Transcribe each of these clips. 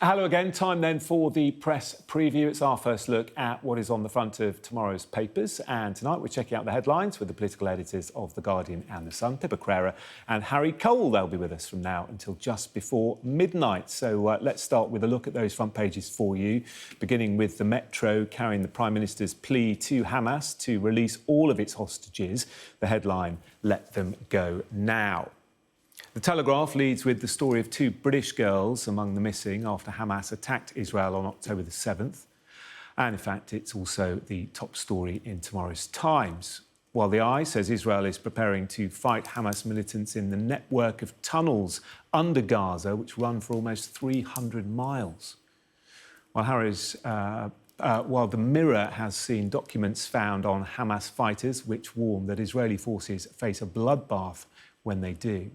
Hello again. Time then for the press preview. It's our first look at what is on the front of tomorrow's papers. And tonight we're checking out the headlines with the political editors of The Guardian and The Sun, Pippa Crerar and Harry Cole. They'll be with us from now until just before midnight. So let's start with a look at those front pages for you, beginning with the Metro carrying the Prime Minister's plea to Hamas to release all of its hostages. The headline, "Let them go now." The Telegraph leads with the story of two British girls among the missing after Hamas attacked Israel on October the 7th. And in fact, it's also the top story in tomorrow's Times. While the Eye says Israel is preparing to fight Hamas militants in the network of tunnels under Gaza, which run for almost 300 miles. While the Mirror has seen documents found on Hamas fighters which warn that Israeli forces face a bloodbath when they do.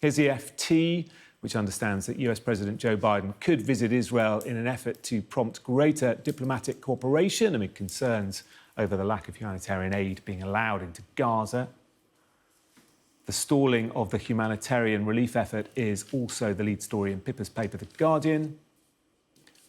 Here's the FT, which understands that US President Joe Biden could visit Israel in an effort to prompt greater diplomatic cooperation amid concerns over the lack of humanitarian aid being allowed into Gaza. The stalling of the humanitarian relief effort is also the lead story in Pippa's paper, The Guardian,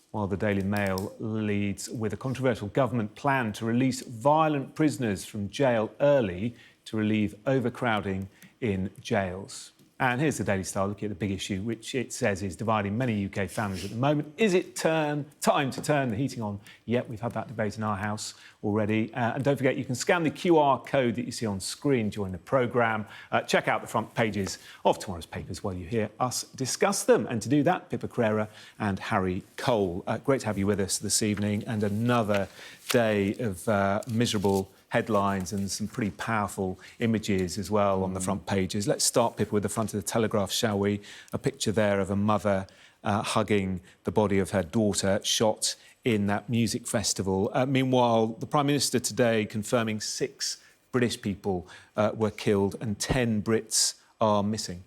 while the Daily Mail leads with a controversial government plan to release violent prisoners from jail early to relieve overcrowding in jails. And here's the Daily Star looking at the big issue, which it says is dividing many UK families at the moment. Is it time to turn the heating on? Yep, we've had that debate in our house already. And don't forget, you can scan the QR code that you see on screen during the programme. Check out the front pages of tomorrow's papers while you hear us discuss them. And to do that, Pippa Crerar and Harry Cole. Great to have you with us this evening. And another day of miserable headlines and some pretty powerful images as well on the front pages. Let's start, Pippa, with the front of the Telegraph, shall we? A picture there of a mother hugging the body of her daughter, shot in that music festival. Meanwhile, the Prime Minister today confirming 6 British people were killed and 10 Brits are missing.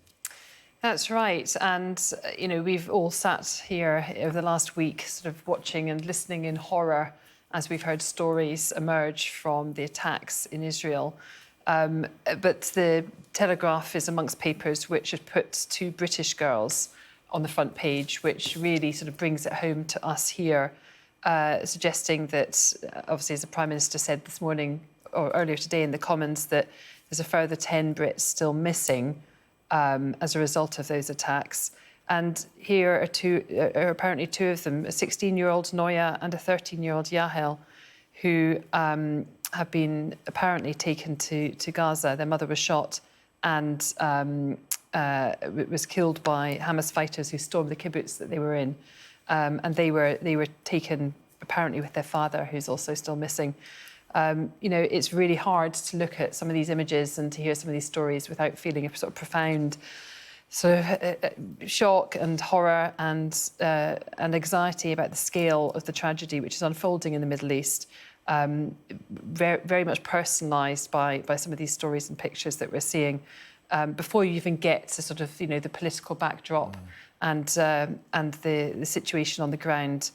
That's right. And, we've all sat here over the last week sort of watching and listening in horror as we've heard stories emerge from the attacks in Israel. But the Telegraph is amongst papers which have put 2 British girls on the front page, which really sort of brings it home to us here, suggesting that, obviously, as the Prime Minister said this morning or earlier today in the Commons, that there's a further 10 Brits still missing as a result of those attacks. And here are apparently 2 of them, a 16-year-old Noya and a 13-year-old Yahel, who have been apparently taken to Gaza. Their mother was shot and was killed by Hamas fighters who stormed the kibbutz that they were in. And they were taken apparently with their father, who's also still missing. It's really hard to look at some of these images and to hear some of these stories without feeling a sort of profound shock and horror and anxiety about the scale of the tragedy which is unfolding in the Middle East, very, very much personalised by some of these stories and pictures that we're seeing, before you even get to sort of, the political backdrop and the situation on the ground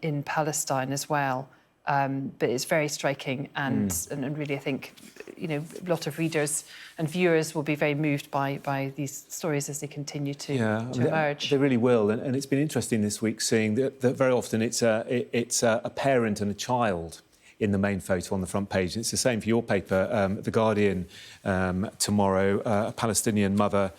in Palestine as well. But it's very striking and really, I think, a lot of readers and viewers will be very moved by these stories as they continue to emerge. They really will, and it's been interesting this week seeing that very often it's a parent and a child in the main photo on the front page. It's the same for your paper, The Guardian, tomorrow, a Palestinian mother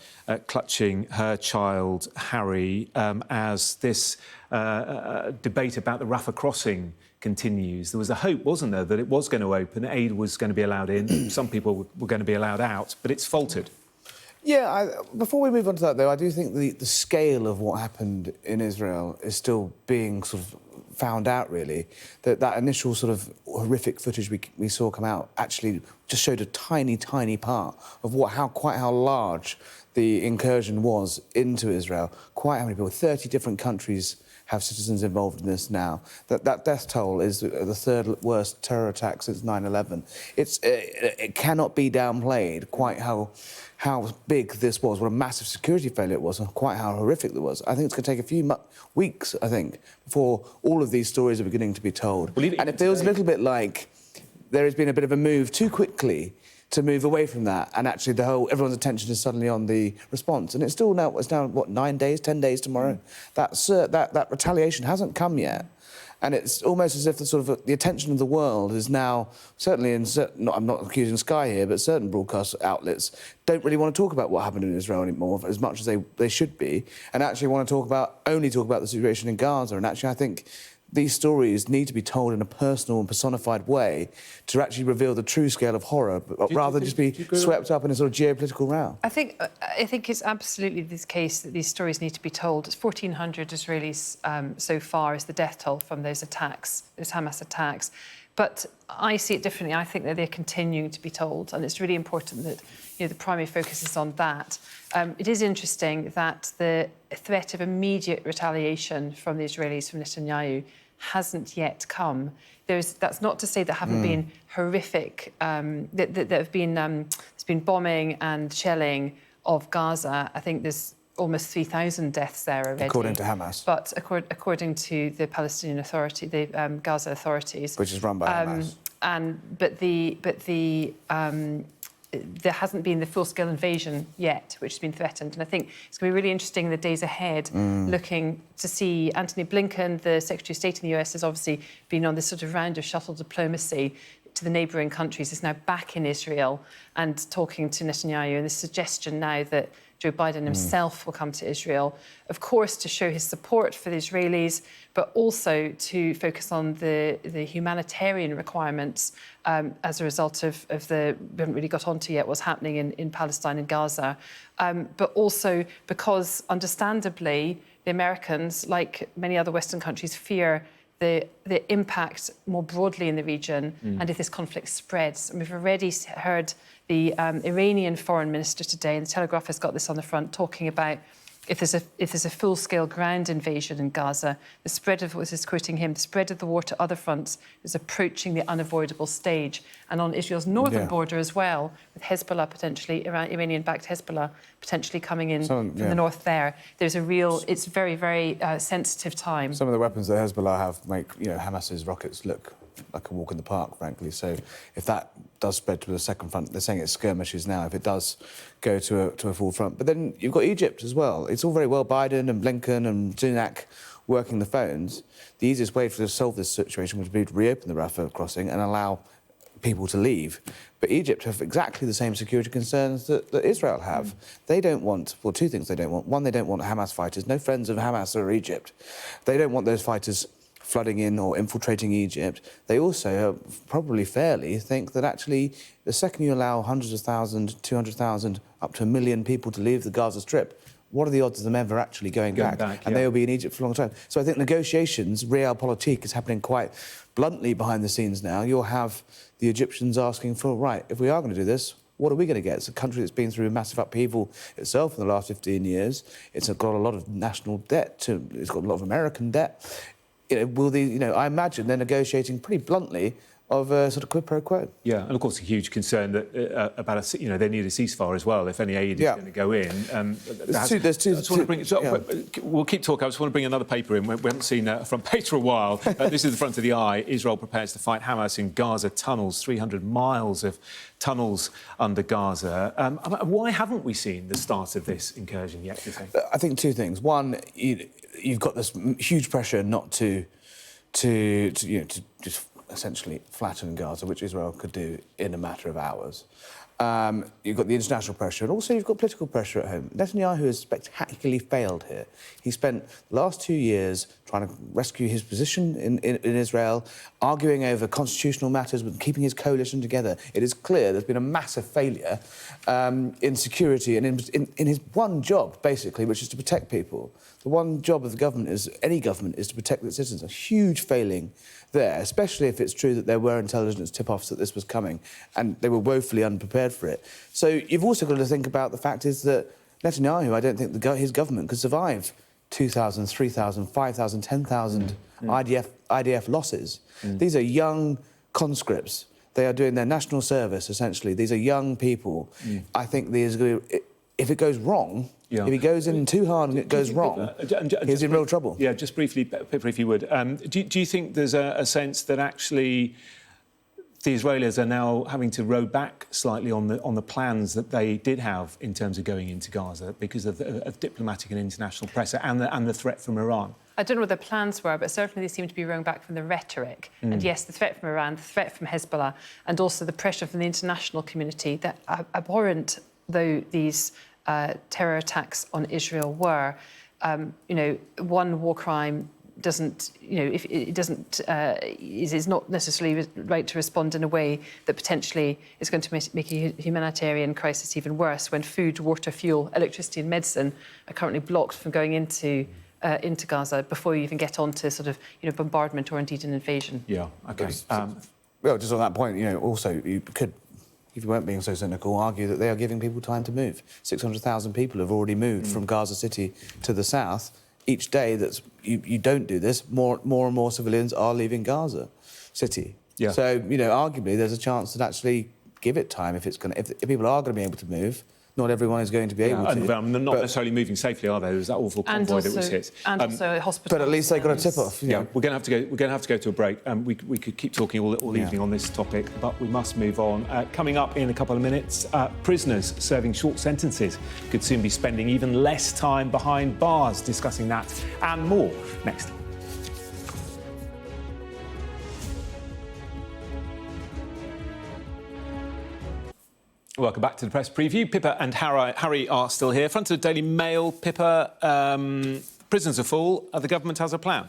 clutching her child, Harry, as this debate about the Rafah crossing continues. There was a hope, wasn't there, that it was going to open, aid was going to be allowed in, some people were going to be allowed out, but it's faltered. Yeah, before we move on to that, though, I do think the scale of what happened in Israel is still being sort of found out, really. That initial sort of horrific footage we saw come out actually just showed a tiny, tiny part of quite how large the incursion was into Israel. Quite how many people, 30 different countries have citizens involved in this now. That death toll is the 3rd worst terror attack since 9/11. It cannot be downplayed quite how big this was, what a massive security failure it was, and quite how horrific it was. I think it's going to take a few weeks, before all of these stories are beginning to be told. And it feels a little bit like there has been a bit of a move too quickly to move away from that, and actually everyone's attention is suddenly on the response. And it's now what, 9 days, 10 days tomorrow? That retaliation hasn't come yet. And it's almost as if the attention of the world is now, certainly in certain, I'm not accusing Sky here, but certain broadcast outlets don't really want to talk about what happened in Israel anymore as much as they should be, and actually want to only talk about the situation in Gaza. And actually, I think these stories need to be told in a personal and personified way to actually reveal the true scale of horror, rather than just be swept up in a sort of geopolitical row. I think it's absolutely the case that these stories need to be told. It's 1,400 Israelis so far is the death toll from those attacks, those Hamas attacks. But I see it differently. I think that they're continuing to be told, and it's really important that the primary focus is on that. It is interesting that the threat of immediate retaliation from the Israelis, from Netanyahu, hasn't yet come. That's not to say there haven't been horrific, that have been, there's been bombing and shelling of Gaza. I think there's almost 3,000 deaths there already. According to Hamas. But according to the Palestinian Authority, the Gaza authorities. Which is run by Hamas. There hasn't been the full-scale invasion yet, which has been threatened. And I think it's going to be really interesting in the days ahead, looking to see Antony Blinken, the Secretary of State in the US, has obviously been on this sort of round of shuttle diplomacy to the neighbouring countries, is now back in Israel and talking to Netanyahu. And the suggestion now that Joe Biden himself will come to Israel, of course, to show his support for the Israelis, but also to focus on the humanitarian requirements as a result of we haven't really got onto yet what's happening in Palestine and Gaza, but also because, understandably, the Americans, like many other Western countries, fear the impact more broadly in the region and if this conflict spreads. And we've already heard the Iranian foreign minister today, and the Telegraph has got this on the front, talking about if there's a full-scale ground invasion in Gaza, the spread of, this is quoting him, the spread of the war to other fronts is approaching the unavoidable stage. And on Israel's northern border as well, with Hezbollah potentially, Iranian-backed Hezbollah potentially coming in from the north there, there's a real, it's very, very sensitive time. Some of the weapons that Hezbollah have make, Hamas's rockets look like a walk in the park, frankly. So if that does spread to the second front, they're saying it's skirmishes now, if it does go to a full front. But then you've got Egypt as well. It's all very well Biden and Blinken and Sunak working the phones. The easiest way to solve this situation would be to reopen the Rafah crossing and allow people to leave. But Egypt have exactly the same security concerns that Israel have. They don't want, well, two things they don't want. One, they don't want Hamas fighters. No friends of Hamas are Egypt. They don't want those fighters flooding in or infiltrating Egypt. They also probably fairly think that actually the second you allow hundreds of thousands, 200,000, up to 1 million people to leave the Gaza Strip, what are the odds of them ever actually going back? And they will be in Egypt for a long time. So I think negotiations, realpolitik, is happening quite bluntly behind the scenes now. You'll have the Egyptians asking for, right, if we are going to do this, what are we going to get? It's a country that's been through a massive upheaval itself in the last 15 years. It's got a lot of national debt. It's got a lot of American debt. I imagine they're negotiating pretty bluntly of a sort of quid pro quo. Yeah, and of course a huge concern that they need a ceasefire as well if any aid is going to go in. We'll keep talking. I just want to bring another paper in. We haven't seen a front page for a while. This is the front of the eye. Israel prepares to fight Hamas in Gaza tunnels, 300 miles of tunnels under Gaza. Why haven't we seen the start of this incursion yet, do you think? I think two things. One, you've got this huge pressure not to just essentially flatten Gaza, which Israel could do in a matter of hours. You've got the international pressure, and also you've got political pressure at home. Netanyahu has spectacularly failed here. He spent the last 2 years trying to rescue his position in Israel, arguing over constitutional matters, but keeping his coalition together. It is clear there's been a massive failure in security and in his one job, basically, which is to protect people. The one job of the government any government is to protect its citizens. A huge failing there, especially if it's true that there were intelligence tip-offs that this was coming, and they were woefully unprepared for it. So you've also got to think about the fact is that Netanyahu, I don't think his government could survive 2,000, 3,000, 5,000, 10,000 IDF losses. These are young conscripts. They are doing their national service, essentially. These are young people. I think if it goes wrong, if he goes in too hard and it goes wrong, he's in real trouble. Yeah, just briefly, Pippa, if you would. Do you think there's a sense that actually the Israelis are now having to row back slightly on the plans that they did have in terms of going into Gaza because of diplomatic and international pressure and the threat from Iran. I don't know what their plans were, but certainly they seem to be rowing back from the rhetoric. And yes, the threat from Iran, the threat from Hezbollah, and also the pressure from the international community, that abhorrent though these terror attacks on Israel were, one war crime doesn't, if it doesn't, is not necessarily right to respond in a way that potentially is going to make a humanitarian crisis even worse when food, water, fuel, electricity and medicine are currently blocked from going into Gaza before you even get on to sort of, bombardment or indeed an invasion. Yeah, OK. Well, just on that point, also you could, if you weren't being so cynical, argue that they are giving people time to move. 600,000 people have already moved from Gaza City to the south. Each day that you don't do this, more and more civilians are leaving Gaza City. Yeah. So, arguably there's a chance to actually give it time if people are going to be able to move. Not everyone is going to be able to. And they're not necessarily moving safely, are they? There's that awful convoy that was hit. And also hospitals. But at least they got a tip off. Yeah, we're going to have to go to a break. We could keep talking all evening on this topic, but we must move on. Coming up in a couple of minutes, prisoners serving short sentences could soon be spending even less time behind bars. Discussing that and more next. Welcome back to the press preview. Pippa and Harry are still here. Front of the Daily Mail, Pippa, prisons are full. The government has a plan.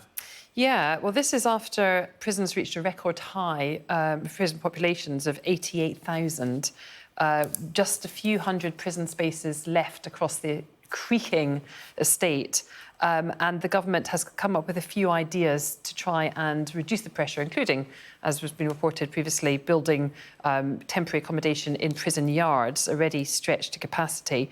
Yeah, well, this is after prisons reached a record high, prison populations of 88,000. Just a few hundred prison spaces left across the creaking estate. And the government has come up with a few ideas to try and reduce the pressure, including, as has been reported previously, building temporary accommodation in prison yards, already stretched to capacity.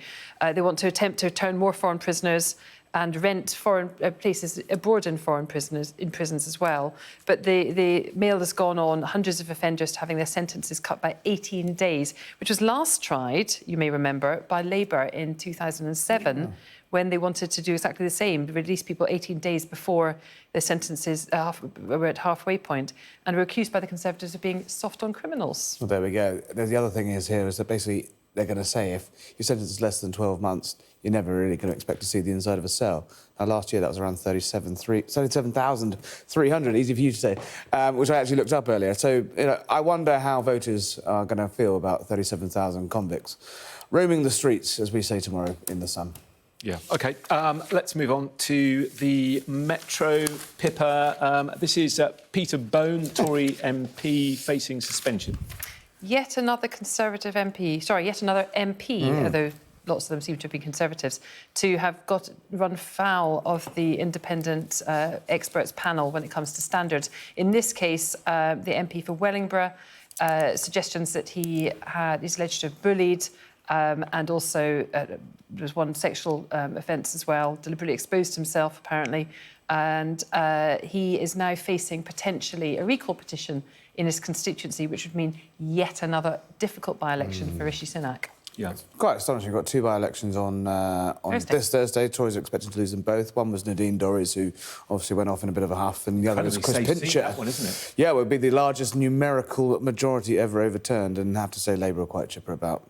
They want to attempt to return more foreign prisoners and rent foreign places abroad in prisons as well. But the Mail has gone on hundreds of offenders having their sentences cut by 18 days, which was last tried, you may remember, by Labour in 2007. When they wanted to do exactly the same, release people 18 days before their sentences were at halfway point, and were accused by the Conservatives of being soft on criminals. Well, there we go. There's the other thing is that basically they're going to say if your sentence is less than 12 months, you're never really going to expect to see the inside of a cell. Now, last year that was around 37,300, easy for you to say, which I actually looked up earlier. So, I wonder how voters are going to feel about 37,000 convicts roaming the streets, as we say tomorrow, in the sun. Yeah, OK. Let's move on to the Metro. Pippa, this is Peter Bone, Tory MP, facing suspension. Yet another Conservative MP, yet another MP, although lots of them seem to have been Conservatives, to have run foul of the independent experts panel when it comes to standards. In this case, the MP for Wellingborough, suggestions that he's alleged to have bullied and also there was one sexual offence as well, deliberately exposed himself, apparently. And he is now facing potentially a recall petition in his constituency, which would mean yet another difficult by-election for Rishi Sunak. Yeah. It's quite astonishing. We've got two by-elections on this Thursday. Tories are expecting to lose them both. One was Nadine Dorries, who obviously went off in a bit of a huff, and the other was Chris Pincher. That one, isn't it? Yeah, it would be the largest numerical majority ever overturned, and I have to say Labour are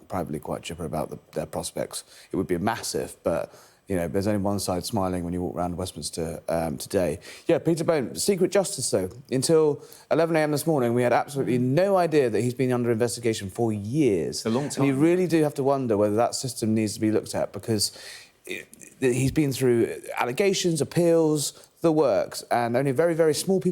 privately quite chipper about their prospects. It would be massive, but there's only one side smiling when you walk around Westminster today. Yeah, Peter Bone, secret justice, though. Until 11 a.m. this morning, we had absolutely no idea that he's been under investigation for years. It's a long time. And you really do have to wonder whether that system needs to be looked at, because he's been through allegations, appeals, the works, and only a very, very small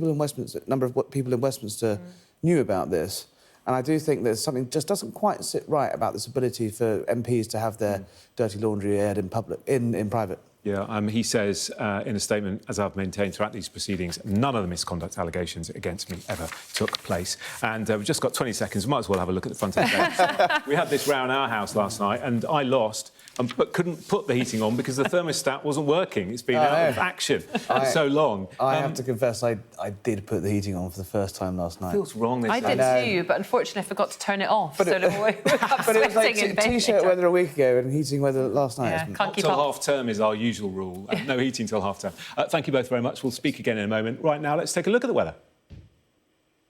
number of people in Westminster knew about this. And I do think there's something just doesn't quite sit right about this ability for MPs to have their dirty laundry aired in public, in private. Yeah, he says in a statement, as I've maintained throughout these proceedings, none of the misconduct allegations against me ever took place. And we've just got 20 seconds. We might as well have a look at the front of the page. We had this row in our house last night, and I lost, but couldn't put the heating on because the thermostat wasn't working. It's been out of action for so long. I have to confess, I did put the heating on for the first time last night. It feels wrong. I did too, but unfortunately I forgot to turn it off. But it was like T-shirt weather a week ago and heating weather last night. Yeah, can't keep till up. half-term is our usual rule. No heating till half-term. Thank you both very much. We'll speak again in a moment. Right now, let's take a look at the weather.